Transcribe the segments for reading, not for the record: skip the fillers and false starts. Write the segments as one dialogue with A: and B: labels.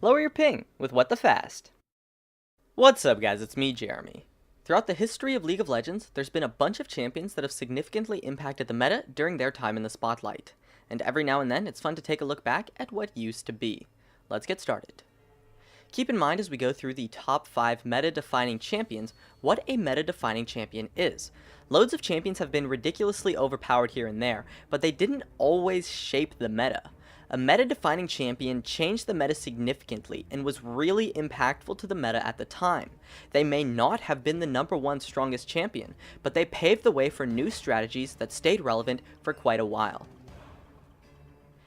A: Lower your ping with What the Fast. What's up guys, it's me, Jeremy. Throughout the history of League of Legends, there's been a bunch of champions that have significantly impacted the meta during their time in the spotlight. And every now and then, it's fun to take a look back at what used to be. Let's get started. Keep in mind as we go through the top 5 meta-defining champions, what a meta-defining champion is. Loads of champions have been ridiculously overpowered here and there, but they didn't always shape the meta. A meta-defining champion changed the meta significantly and was really impactful to the meta at the time. They may not have been the #1 strongest champion, but they paved the way for new strategies that stayed relevant for quite a while.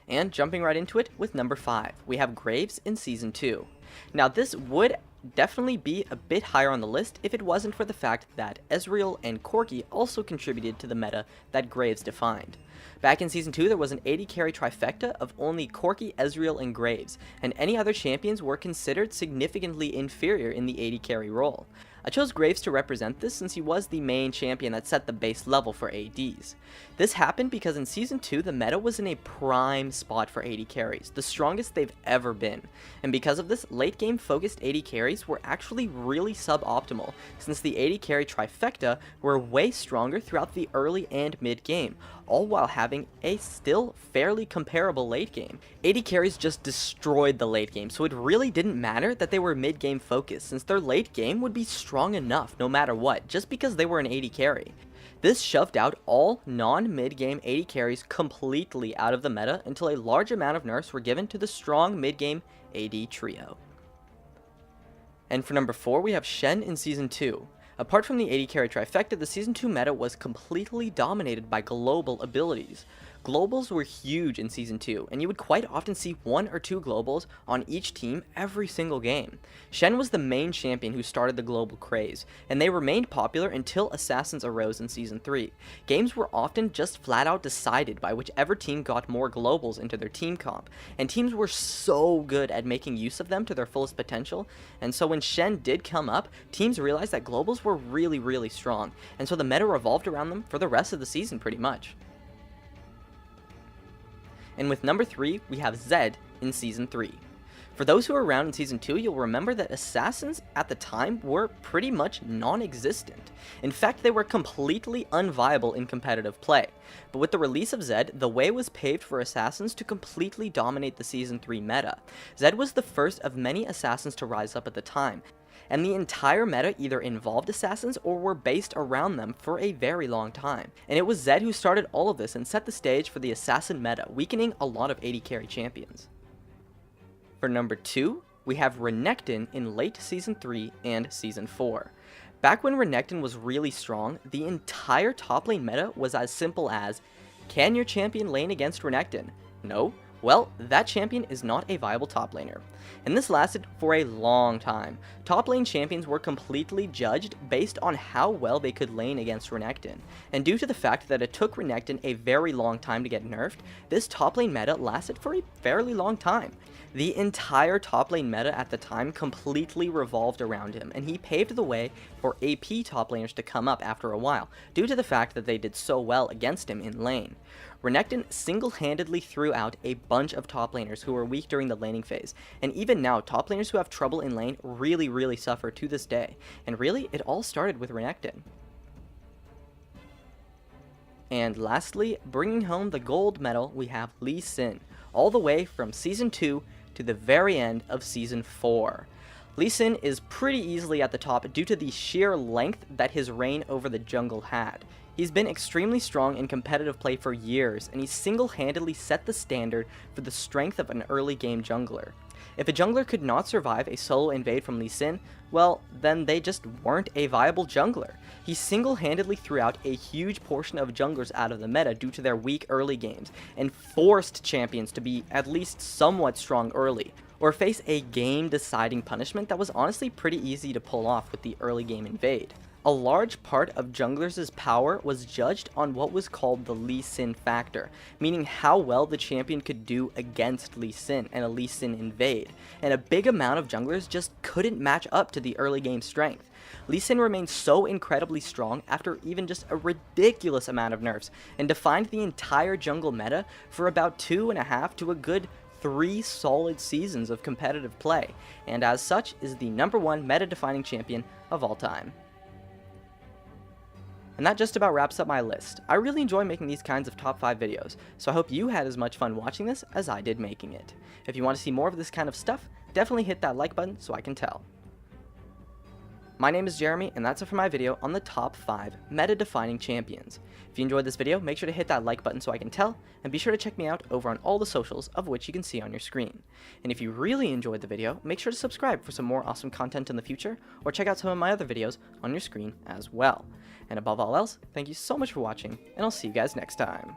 A: And jumping right into it with number 5, we have Graves in Season 2. Now this would definitely be a bit higher on the list if it wasn't for the fact that Ezreal and Corki also contributed to the meta that Graves defined. Back in Season 2, there was an AD carry trifecta of only Corki, Ezreal, and Graves, and any other champions were considered significantly inferior in the AD carry role. I chose Graves to represent this since he was the main champion that set the base level for ADs. This happened because in Season 2, the meta was in a prime spot for AD carries, the strongest they've ever been. And because of this, late game focused AD carries were actually really suboptimal, since the AD carry trifecta were way stronger throughout the early and mid game, all while having a still fairly comparable late game. AD carries just destroyed the late game, so it really didn't matter that they were mid game focused, since their late game would be strong enough no matter what, just because they were an AD carry. This shoved out all non-mid game AD carries completely out of the meta until a large amount of nerfs were given to the strong mid game AD trio. And for number 4, we have Shen in Season 2. Apart from the AD carry trifecta, the Season 2 meta was completely dominated by global abilities. Globals were huge in Season 2, and you would quite often see 1 or 2 globals on each team every single game. Shen was the main champion who started the global craze, and they remained popular until Assassins arose in Season 3. Games were often just flat out decided by whichever team got more globals into their team comp, and teams were so good at making use of them to their fullest potential, and so when Shen did come up, teams realized that globals were really strong, and so the meta revolved around them for the rest of the season pretty much. And with number 3, we have Zed in Season 3. For those who were around in Season 2, you'll remember that Assassins at the time were pretty much non-existent. In fact, they were completely unviable in competitive play. But with the release of Zed, the way was paved for Assassins to completely dominate the Season 3 meta. Zed was the first of many Assassins to rise up at the time, and the entire meta either involved Assassins or were based around them for a very long time. And it was Zed who started all of this and set the stage for the Assassin meta, weakening a lot of AD carry champions. For number 2, we have Renekton in late Season 3 and Season 4. Back when Renekton was really strong, the entire top lane meta was as simple as, can your champion lane against Renekton? No? Well, that champion is not a viable top laner. And this lasted for a long time. Top lane champions were completely judged based on how well they could lane against Renekton. And due to the fact that it took Renekton a very long time to get nerfed, this top lane meta lasted for a fairly long time. The entire top lane meta at the time completely revolved around him, and he paved the way for AP top laners to come up after a while, due to the fact that they did so well against him in lane. Renekton single-handedly threw out a bunch of top laners who were weak during the laning phase, and even now, top laners who have trouble in lane really suffer to this day, and really, it all started with Renekton. And lastly, bringing home the gold medal, we have Lee Sin, all the way from Season 2 to the very end of Season 4. Lee Sin is pretty easily at the top due to the sheer length that his reign over the jungle had. He's been extremely strong in competitive play for years, and he single-handedly set the standard for the strength of an early game jungler. If a jungler could not survive a solo invade from Lee Sin, well, then they just weren't a viable jungler. He single-handedly threw out a huge portion of junglers out of the meta due to their weak early games, and forced champions to be at least somewhat strong early, or face a game-deciding punishment that was honestly pretty easy to pull off with the early game invade. A large part of junglers' power was judged on what was called the Lee Sin factor, meaning how well the champion could do against Lee Sin and a Lee Sin invade, and a big amount of junglers just couldn't match up to the early game strength. Lee Sin remained so incredibly strong after even just a ridiculous amount of nerfs, and defined the entire jungle meta for about 2.5 to a good 3 solid seasons of competitive play, and as such is the #1 meta-defining champion of all time. And that just about wraps up my list. I really enjoy making these kinds of top 5 videos, so I hope you had as much fun watching this as I did making it. If you want to see more of this kind of stuff, definitely hit that like button so I can tell. My name is Jeremy, and that's it for my video on the top 5 meta-defining champions. If you enjoyed this video, make sure to hit that like button so I can tell, and be sure to check me out over on all the socials, of which you can see on your screen. And if you really enjoyed the video, make sure to subscribe for some more awesome content in the future, or check out some of my other videos on your screen as well. And above all else, thank you so much for watching, and I'll see you guys next time.